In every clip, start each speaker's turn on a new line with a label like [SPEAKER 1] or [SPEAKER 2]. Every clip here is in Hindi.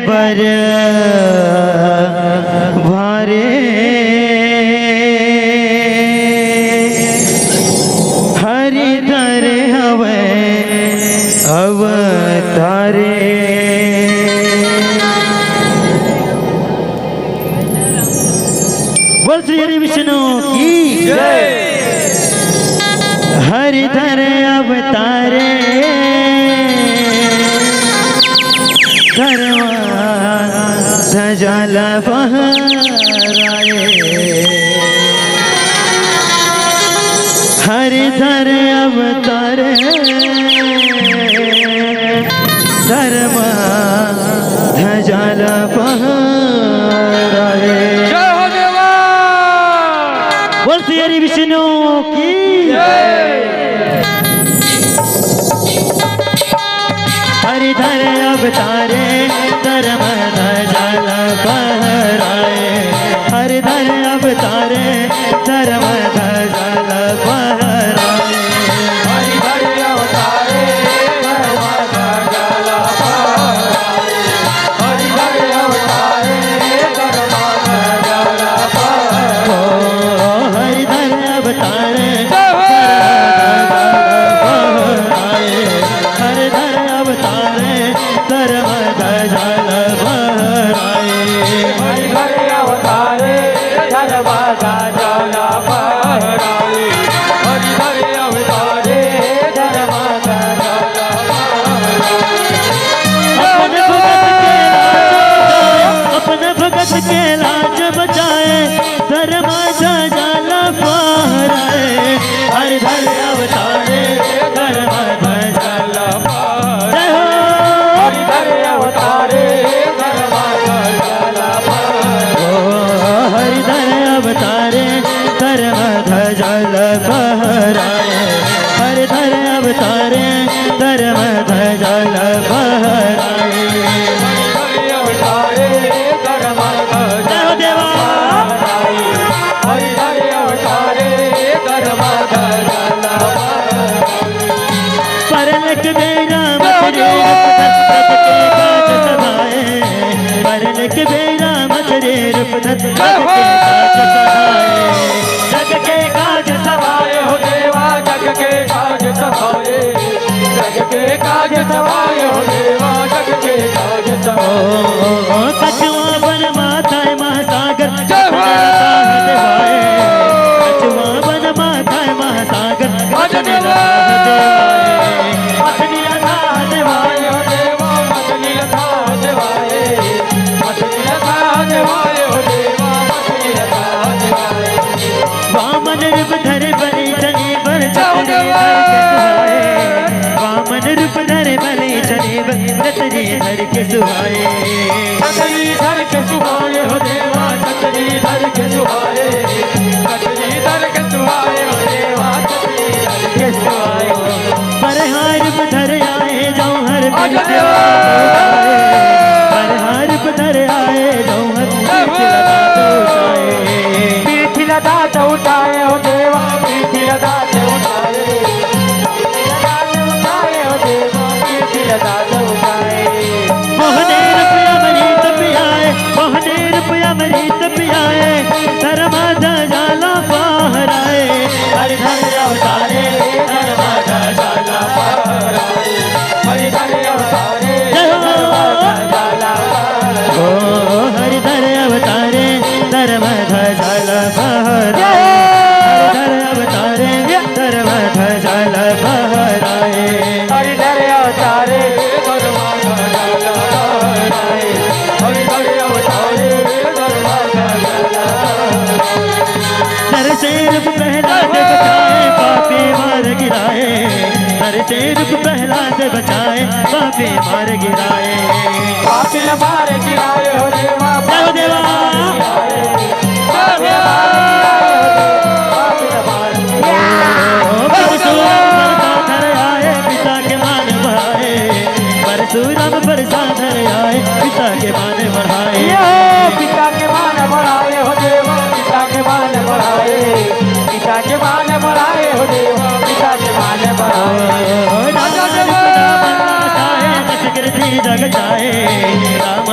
[SPEAKER 1] बर भारे हरिधर हवे अवतारे। बोल श्री हरि विष्णु की जय। हरिधर अवतारे धर्मा ध्वजा फहराए। हरिधर अवतारे धर्मा ध्वजा फहराए। बोल श्री हरि विष्णु की जय। हरिधर अवतारे धर्म ध्वजा फहराए। हरिधर अवतारे धर्म ध्वजा फहराए।
[SPEAKER 2] हरिधर अवतारे धर्म ध्वजा फहराए। हरिधर अवतारे धर्म ध्वजा फहराए।
[SPEAKER 1] हरिधर अवतारे हरिधर अवतारे धर्म ध्वजा फहराए।
[SPEAKER 2] हरिधर अवतारे धर्म ध्वजा फहराए। हरिधर अवतारे धर्म ध्वजा
[SPEAKER 1] अपने भगत के लाज बचाए धर्म ध्वजा फहराए। हरिधर अवतारे धर्म ध्वजा फहराए।
[SPEAKER 2] हरिधर अवतारे धर्म ध्वजा फहराए।
[SPEAKER 1] हरिधर अवतारे धर्म ध्वजा फहराए। हरिधर अवतारे धर्म ध्वजा फहराए।
[SPEAKER 2] हरिधर अवतारे धर्म ध्वजा
[SPEAKER 1] देवा
[SPEAKER 2] हरिधर अवतारे धर्म ध्वजा
[SPEAKER 1] परलक बेरा मचरे परलक बेरा मचरे रूप धत
[SPEAKER 2] जग के काज सवाए हो देवा जग के काज सवाए। जग के काज सवाए हो देवा जग के काज सवाए।
[SPEAKER 1] कछुआ बन माता महासागर कछुआ बन माता महासागर
[SPEAKER 2] मछली लथा देवाए हो देवा मछली लथा देवाए। मछली लथा देवाए हो देवा मछली लथा देवाए।
[SPEAKER 1] वामन रूप धरे बलि चले बर छतरी धर के सुहाए। वामन रूप धरे बलि चले बर छतरी धर के सुहाए।
[SPEAKER 2] छतरी धर के सुहाए हो देवा छतरी धर के सुहाए। छतरी धर के सुहाए हो देवा छतरी धर के सुहाए।
[SPEAKER 1] परहार रूप धर आए जाऊं हर परहार रूप धर आए जाऊं हर
[SPEAKER 2] पीठ लगा तो उठाए हो देवा पीठ लगा तो उठाए। उठाए हो देवा पीठ लगा तो उठाए।
[SPEAKER 1] मोहने रुपया मरीत पियाए मोहने रुपया मरीत पियाए धर्म ध्वजा फहराए। हरिधर अवतारे धर्म ध्वजा
[SPEAKER 2] फहराए। हरिधर अवतारे धर्म ध्वजा
[SPEAKER 1] ओ हरिधर अवतारे धर्म ध्वजा फहराए। हरिधर अवतारे धर्म ध्वजा फहराए।
[SPEAKER 2] हरिधर अवतारे धर्म ध्वजा फहराए। हरिधर अवतारे धर्म ध्वजा
[SPEAKER 1] नर से रूप प्रहलाद बचाए पापी मार गिराए। नर से रूप प्रहलाद बचाए पापी मार गिराए।
[SPEAKER 2] पापी मार गिराए हो देवा
[SPEAKER 1] जय देवा परशुराम बरसाधर आए पिता के मान बढ़ाए।
[SPEAKER 2] पिता के मान बढ़ाए हो देवा पिता के मान बढ़ाए। पिता के मान बढ़ाए हो देवा पिता के मान बढ़ाए।
[SPEAKER 1] जग जाए राम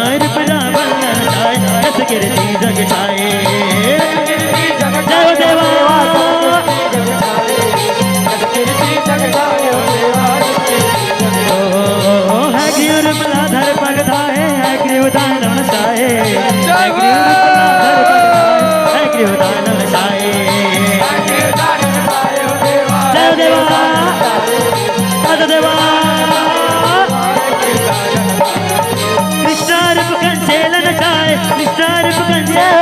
[SPEAKER 1] कृष्ण रूप कंचेल नचाए कृष्ण रूप कंचेल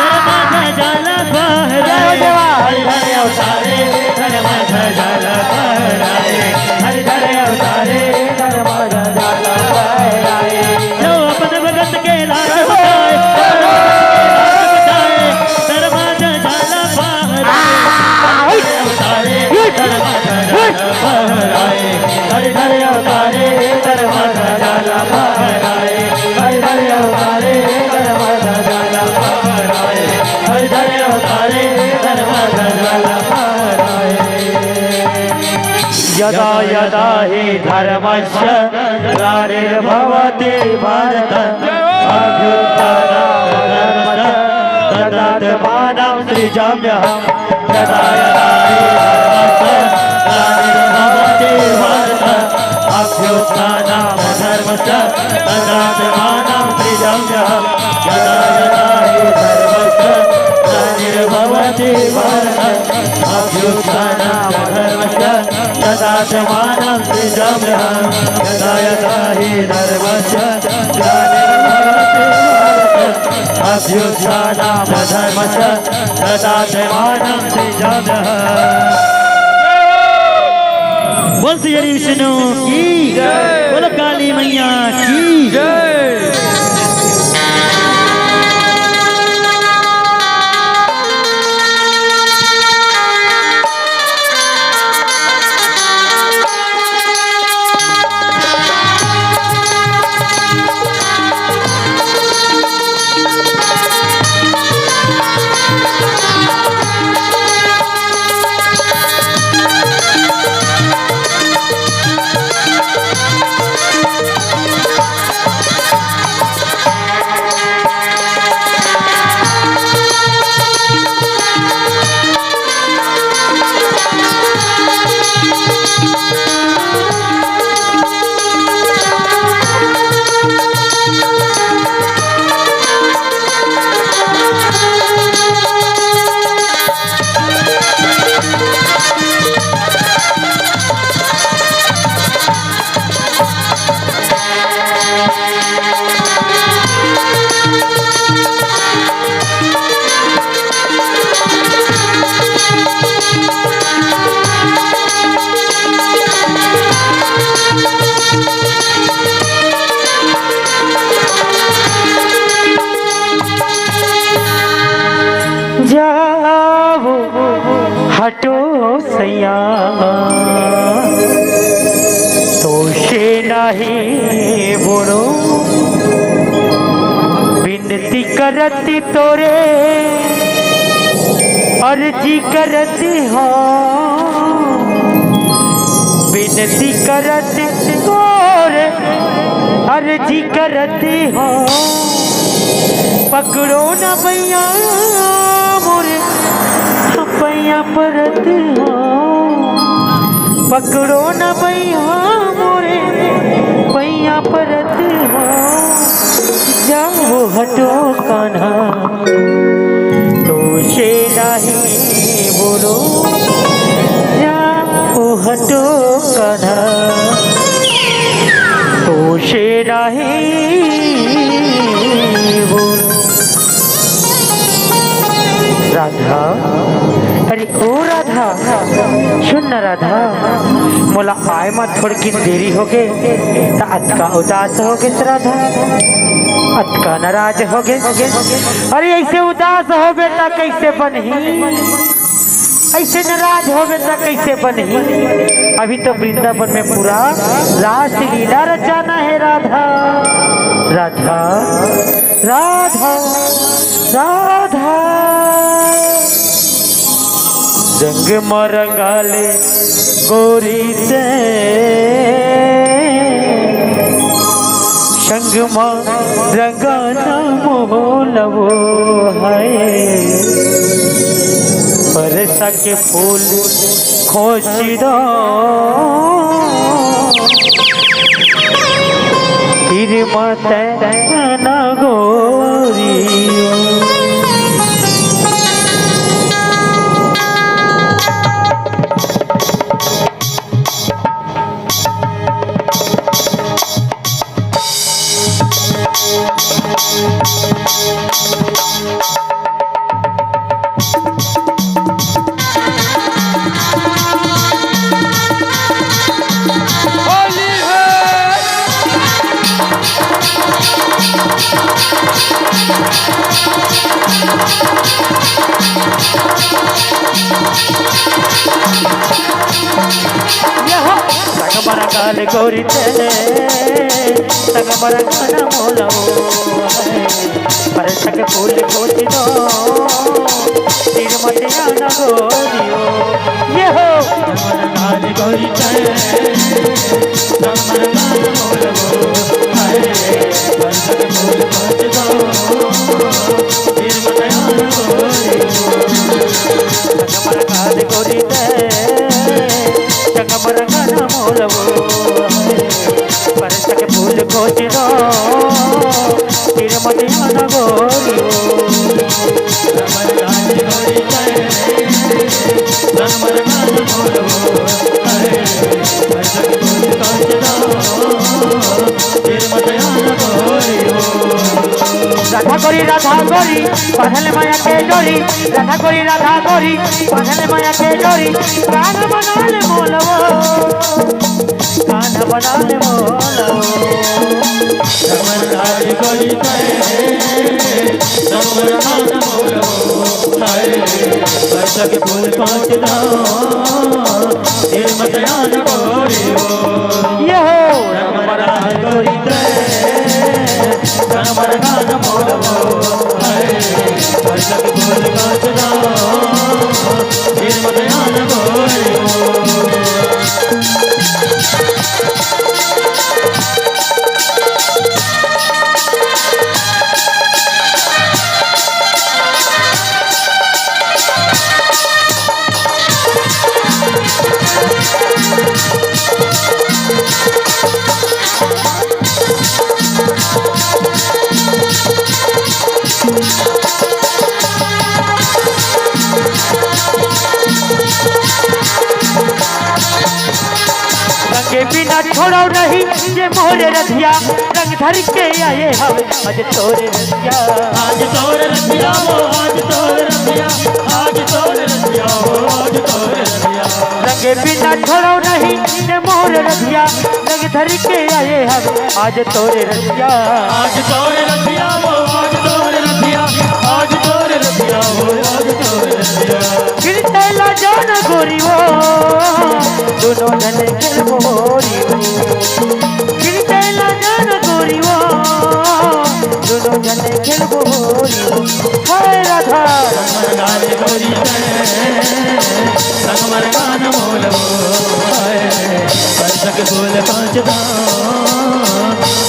[SPEAKER 1] धर्म जाला बहराए हरि अवतारे धर्म जाला बहराए हरि अवतारे धर्म जाला बहराए जो अपन भगत के लाज बचाए धर्म जाला बहराए अवतारे धर्म जाला बहराए हरि अवतारे धर्म जाला बहराए हरि अवतारे धर्म जाला बहराए हरि अवतारे धर्म जाला बहराए यदा यदा हि धर्मस्य ग्लानिर्भवति भारत अभ्युत्थानाय तदात्मानं सृजाम्यहम् यदा यदा हि धर्मस्य ग्लानिर्भवति भारत अभ्युत्थानाय धर्मस्य तदात्मानं सृजाम्यहम् यदा यदा हि धर्मस्य ग्लानिर्भवति भारत अभ्युत्थानाय धर्मस्य तदात्मानं सृजाम्यहम् यदा यदा हि धर्मस्य ग्लानिर्भवति भारत अभ्युत्थानाय धर्मस्य तदात्मानं सृजाम्यहम्। बोल श्री हरि विष्णु की जय, बोलो काली मैया की जय। हटो सैया तोषे नहीं बोलो विनती करती तोरे अर्जी करती हो विनती करती तोरे अर्जी करती हो पकड़ो न भैया मोरे पैया परत हो पकड़ो न भैया मोरे पैया परत हो जाओ हटो कान्हा तो नहीं बोलो जाओ हटो कान्हा तो नहीं बोलो। राधा अरे ओ राधा सुन न राधा मोला आए मत थोड़ी देरी हो गए तो अतका उदास हो गए राधा अतका नाराज हो गए। अरे ऐसे उदास हो बेटा कैसे बनही ऐसे नाराज हो बेटा कैसे बनही अभी तो वृंदावन में पूरा रास लीला रचाना है राधा राधा राधा राधा रंग मरंगाले गोरी से संग रंगाना मोलवो है परसा के फूल खोज दो फिर मत न गोरी संगमरगाल गोरी तेरे संगमरगाल मोलो परसक फूल गोती दो तीर मतिया न गोरियो ये हो
[SPEAKER 2] संगमरगाल गोरी तेरे संगमरगाल मोलो परसक फूल गोती दो तीर मतिया न गोरियो
[SPEAKER 1] संगमरगाल गोरी तेरे संगमरगाल मोलो परसक फूल गोती दो तीर मतिया न गोरियो
[SPEAKER 2] संगमरगाल गोरी तेरे संगमरगाल मोलो परसक फूल गोती दो तीर मतिया न गोरियो
[SPEAKER 1] राधा गोरी बांधले माया के डोरी राधा गोरी बांधले माया के डोरी कान बनाले मोलवो
[SPEAKER 2] संगमरगाल गोरी तेरे संगमरगाल मोलो परसक फूल गोती दो तीर मतिया न गोरियो
[SPEAKER 1] ये हो
[SPEAKER 2] संगमरगाल गोरी तेरे संगमरगाल मोलो परसक फूल गोती दो तीर मतिया न गोरियो
[SPEAKER 1] रंगे बिना छोड़ो नहीं ये मोरे रधिया रंग धर के आए हवे आज तोरे रधिया
[SPEAKER 2] आज तोर रतिया वो आज तोर रतिया आज तोर रतिया वो आज तोर रतिया
[SPEAKER 1] रंगे बिना छोड़ो नहीं ये मोरे रधिया रंग धर के आए हवे आज तोरे रधिया
[SPEAKER 2] आज तोर रतिया वो आज तोर रतिया आज तोर रतिया वो आज तोर रतिया
[SPEAKER 1] गिरते ला जान गोरी वो दोनों जने खेल मोरी वो गिरते ला जान गोरी वो दोनों जने खेल मोरी वो हाय राधा
[SPEAKER 2] संगमरगाल गोरी तेरे संगमरगाल मोलो परसक फूल गोती दो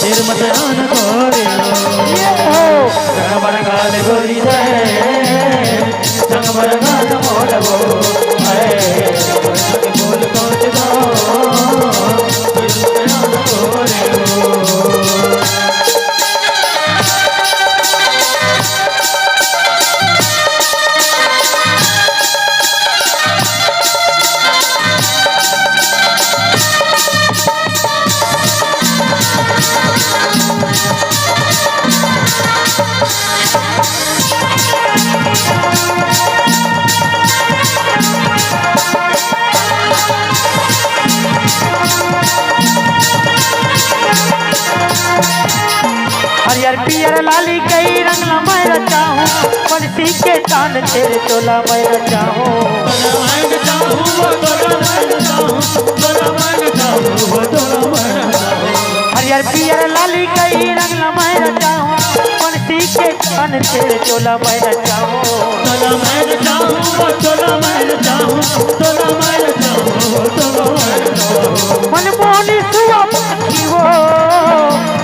[SPEAKER 2] तीर मतिया न गोरियो
[SPEAKER 1] ये हो
[SPEAKER 2] संगमरगाल गोरी तेरे संगमरगाल मोलो परसक फूल गोती दो तीर मतिया न गोरियो
[SPEAKER 1] हरियर पियर लाली कई रंग मैं रचाऊं बंसी के तान तेरे चोला मैं रचाऊं हरियर पियर लाली कई रंग मैं रचाऊं बंसी के तान तेरे चोला मैं रचाऊं मनमोहनी सुआ पाखी हो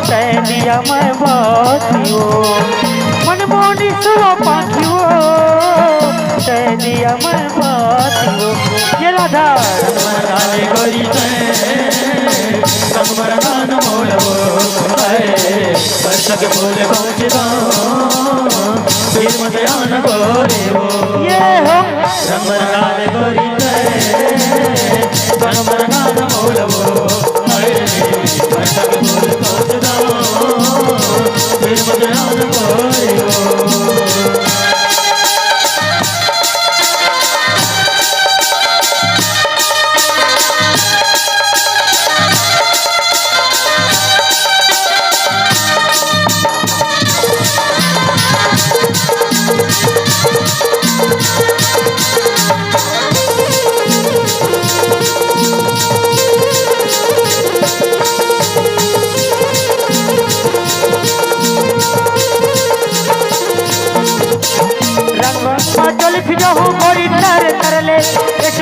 [SPEAKER 1] सैलिया मैं बाती हो मनमोहनी सुआ पाखी हो सैलिया मैं बाती हो ये राधा
[SPEAKER 2] संगमरगाल गोरी तेरे संगमरगाल मोलो परसक फूल गोती दो तीर मतिया न गोरियो
[SPEAKER 1] ये हो
[SPEAKER 2] संगमरगाल गोरी तेरे संगमरगाल मोलो परसक फूल गोती दो तीर मतिया न गोरियो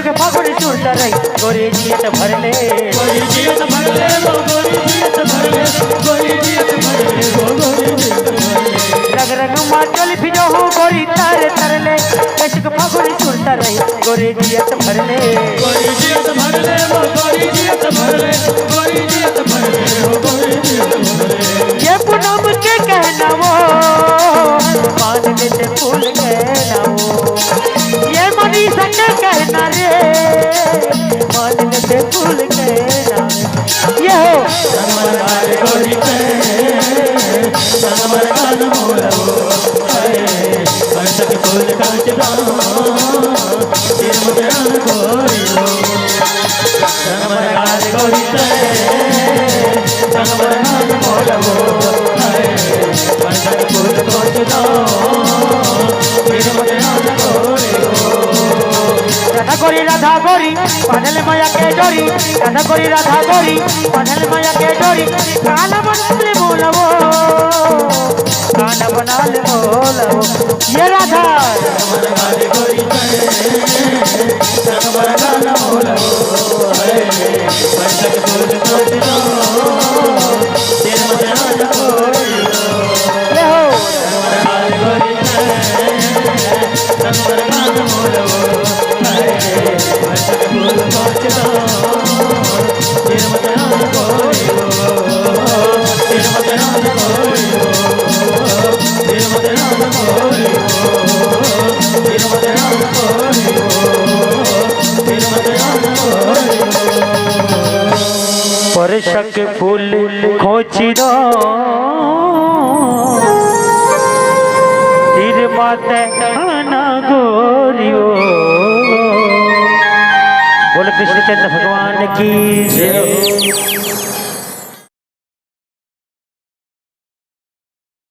[SPEAKER 1] के फागुन छूटता रही गोरी जियत भर ले
[SPEAKER 2] गोरी जियत भर ले वो गोरी जियत भर ले गोरी जियत भर ले वो गोरी जियत भर ले
[SPEAKER 1] रग रग माचल भिजो हो गोरी तारे तर ले कैसे के फागुन छूटता रही गोरी जियत भर ले
[SPEAKER 2] गोरी जियत भर ले वो गोरी जियत भर ले गोरी जियत भर ले वो गोरी जियत भर ले
[SPEAKER 1] ये पूनम के कहना वो मान लेते फूल कहना वो ये मनीषा के कहना रे मान लेते फूल कहना ये हो
[SPEAKER 2] संगमरगार गोरी पे संगमरगार मोलवो वर्षक फूल कांचना तिरमुद्रान गोरी हो संगमरगार गोरी पे संगमरगार मोलवो वर्षक फूल कांचना तिरमुद्रान गोरी हो
[SPEAKER 1] राधा गोरी राधा गोरी पानल माया के डोरी राधा गोरी राधा गोरी पानल माया के डोरी काला बनले बोलवो काला बनाल बोलवो ये राधा
[SPEAKER 2] संगमरगार गोरी पे संगमरगार मोलवो वर्षक फूल कांचना तिरमुद्रान गोरी हो
[SPEAKER 1] ले हो
[SPEAKER 2] संगमरगार गोरी पे संगमरगार मोलवो वर्षक फूल कांचना तिरमुद्रान गोरी हो तिरमुद्रान गोरी हो तिरमुद्रान गोरी हो तिरमुद्रान गोरी हो तिरमुद्रान गोरी हो
[SPEAKER 1] वर्षक फूल खोची दो तीर माते आना गोरियो बोल कृष्ण चंद्र भगवान की जय।